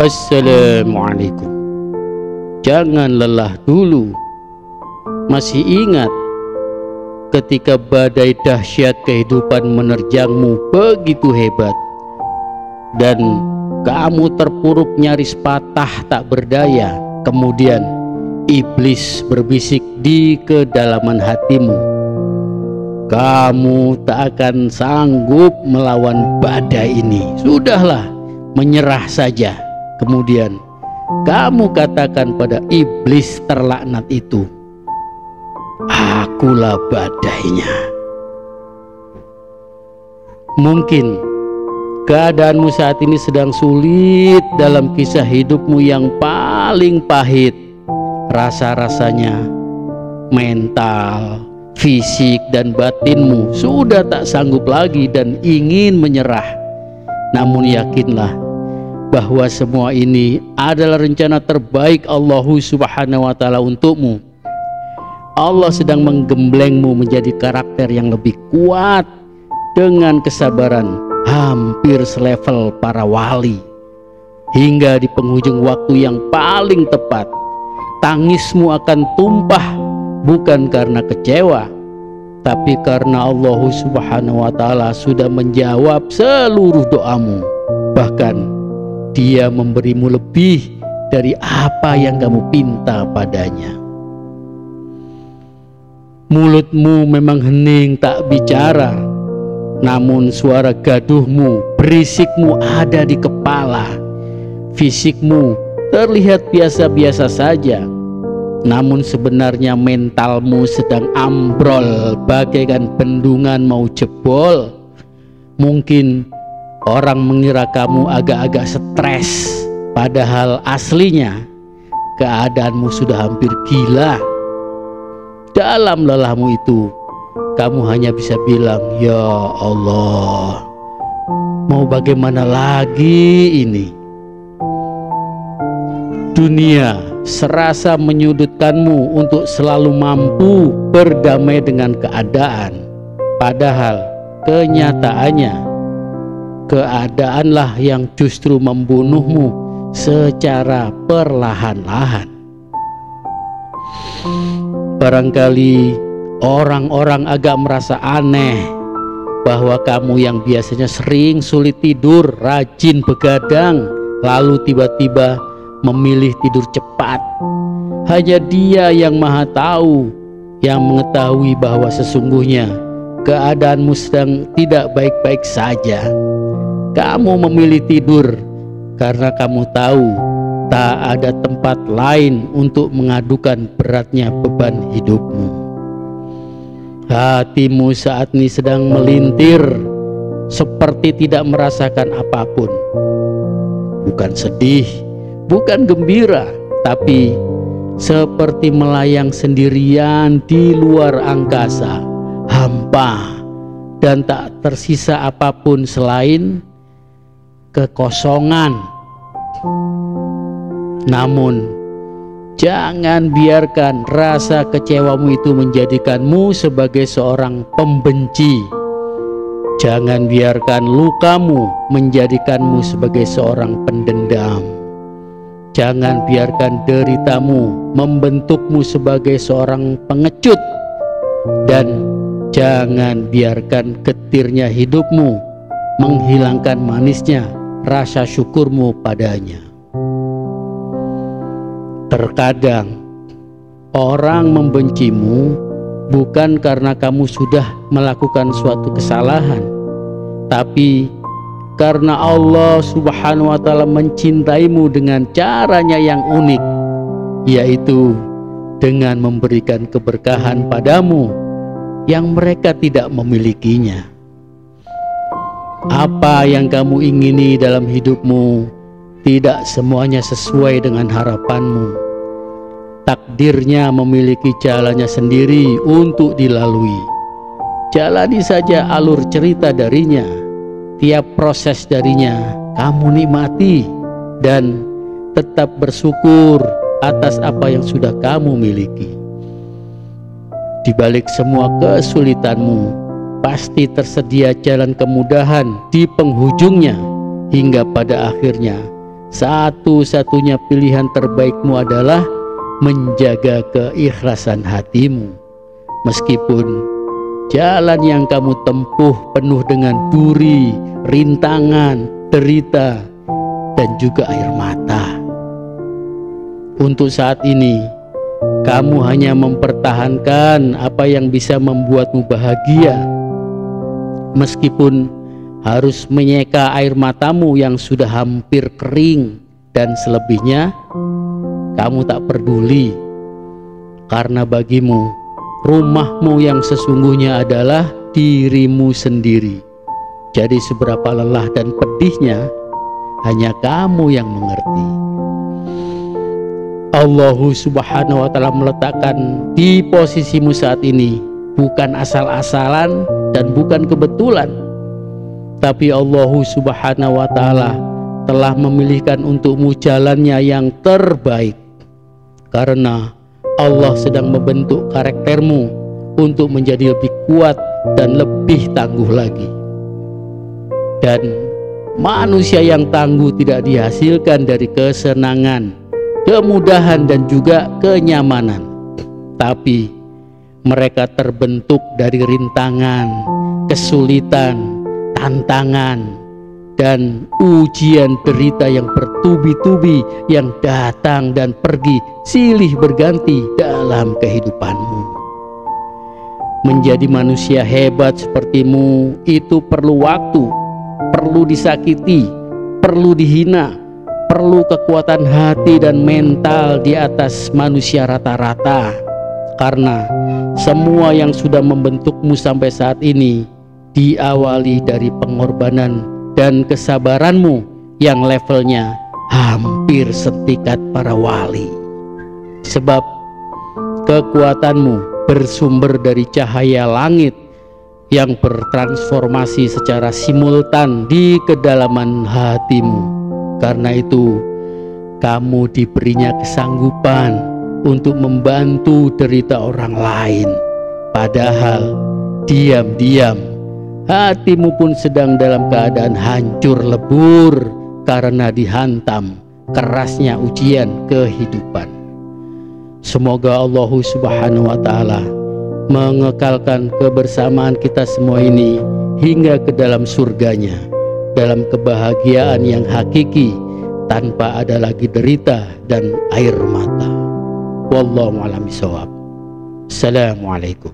Assalamualaikum. Jangan lelah dulu. Masih ingat ketika badai dahsyat kehidupan menerjangmu begitu hebat dan kamu terpuruk nyaris patah tak berdaya. Kemudian iblis berbisik di kedalaman hatimu, kamu tak akan sanggup melawan badai ini. Sudahlah, menyerah saja. Kemudian kamu katakan pada iblis terlaknat itu, akulah badainya. Mungkin keadaanmu saat ini sedang sulit dalam kisah hidupmu yang paling pahit. Rasa-rasanya mental, fisik, dan batinmu sudah tak sanggup lagi dan ingin menyerah. Namun yakinlah bahwa semua ini adalah rencana terbaik Allah Subhanahu wa Ta'ala untukmu. Allah sedang menggemblengmu menjadi karakter yang lebih kuat dengan kesabaran hampir selevel para wali. Hingga di penghujung waktu yang paling tepat, tangismu akan tumpah bukan karena kecewa, tapi karena Allah Subhanahu wa Ta'ala sudah menjawab seluruh doamu. Bahkan Dia memberimu lebih dari apa yang kamu pinta padanya. Mulutmu memang hening tak bicara, namun suara gaduhmu, berisikmu ada di kepala. Fisikmu terlihat biasa-biasa saja, namun sebenarnya mentalmu sedang ambrol bagaikan bendungan mau jebol. Mungkin orang mengira kamu agak-agak stres, padahal aslinya keadaanmu sudah hampir gila. Dalam lelahmu itu, kamu hanya bisa bilang, ya Allah, mau bagaimana lagi ini? Dunia serasa menyudutkanmu untuk selalu mampu berdamai dengan keadaan. Padahal kenyataannya, keadaanlah yang justru membunuhmu secara perlahan-lahan. Barangkali orang-orang agak merasa aneh bahwa kamu yang biasanya sering sulit tidur, rajin begadang, lalu tiba-tiba memilih tidur cepat. Hanya Dia yang Maha Tahu, yang mengetahui bahwa sesungguhnya keadaanmu sedang tidak baik-baik saja. Kamu memilih tidur karena kamu tahu tak ada tempat lain untuk mengadukan beratnya beban hidupmu. Hatimu saat ini sedang melintir seperti tidak merasakan apapun. Bukan sedih, bukan gembira, tapi seperti melayang sendirian di luar angkasa, hampa dan tak tersisa apapun selain kekosongan. Namun jangan biarkan rasa kecewamu itu menjadikanmu sebagai seorang pembenci. Jangan biarkan lukamu menjadikanmu sebagai seorang pendendam. Jangan biarkan deritamu membentukmu sebagai seorang pengecut. Dan jangan biarkan getirnya hidupmu menghilangkan manisnya rasa syukurmu padanya. Terkadang orang membencimu bukan karena kamu sudah melakukan suatu kesalahan, tapi karena Allah Subhanahu wa Ta'ala mencintaimu dengan caranya yang unik, yaitu dengan memberikan keberkahan padamu yang mereka tidak memilikinya. Apa yang kamu ingini dalam hidupmu tidak semuanya sesuai dengan harapanmu. Takdirnya memiliki jalannya sendiri untuk dilalui. Jalani saja alur cerita darinya. Tiap proses darinya kamu nikmati dan tetap bersyukur atas apa yang sudah kamu miliki. Di balik semua kesulitanmu, pasti tersedia jalan kemudahan di penghujungnya, hingga pada akhirnya satu-satunya pilihan terbaikmu adalah menjaga keikhlasan hatimu. Meskipun jalan yang kamu tempuh penuh dengan duri, rintangan, derita, dan juga air mata. Untuk saat ini, kamu hanya mempertahankan apa yang bisa membuatmu bahagia, meskipun harus menyeka air matamu yang sudah hampir kering, dan selebihnya kamu tak peduli, karena bagimu rumahmu yang sesungguhnya adalah dirimu sendiri. Jadi seberapa lelah dan pedihnya hanya kamu yang mengerti. Allah Subhanahu wa ta'ala meletakkan di posisimu saat ini bukan asal-asalan dan bukan kebetulan, tapi Allah Subhanahu wa ta'ala telah memilihkan untukmu jalannya yang terbaik, karena Allah sedang membentuk karaktermu untuk menjadi lebih kuat dan lebih tangguh lagi. Dan manusia yang tangguh tidak dihasilkan dari kesenangan, kemudahan, dan juga kenyamanan, tapi mereka terbentuk dari rintangan, kesulitan, tantangan, dan ujian derita yang bertubi-tubi yang datang dan pergi silih berganti dalam kehidupanmu. Menjadi manusia hebat sepertimu itu perlu waktu, perlu disakiti, perlu dihina, perlu kekuatan hati dan mental di atas manusia rata-rata, karena semua yang sudah membentukmu sampai saat ini diawali dari pengorbanan dan kesabaranmu yang levelnya hampir setingkat para wali. Sebab kekuatanmu bersumber dari cahaya langit yang bertransformasi secara simultan di kedalaman hatimu. Karena itu kamu diberinya kesanggupan untuk membantu derita orang lain, padahal diam-diam hatimu pun sedang dalam keadaan hancur lebur karena dihantam kerasnya ujian kehidupan. Semoga Allah Subhanahu wa ta'ala mengekalkan kebersamaan kita semua ini hingga ke dalam surganya, dalam kebahagiaan yang hakiki tanpa ada lagi derita dan air mata. Wallahu a'lam bishawab. Assalamualaikum.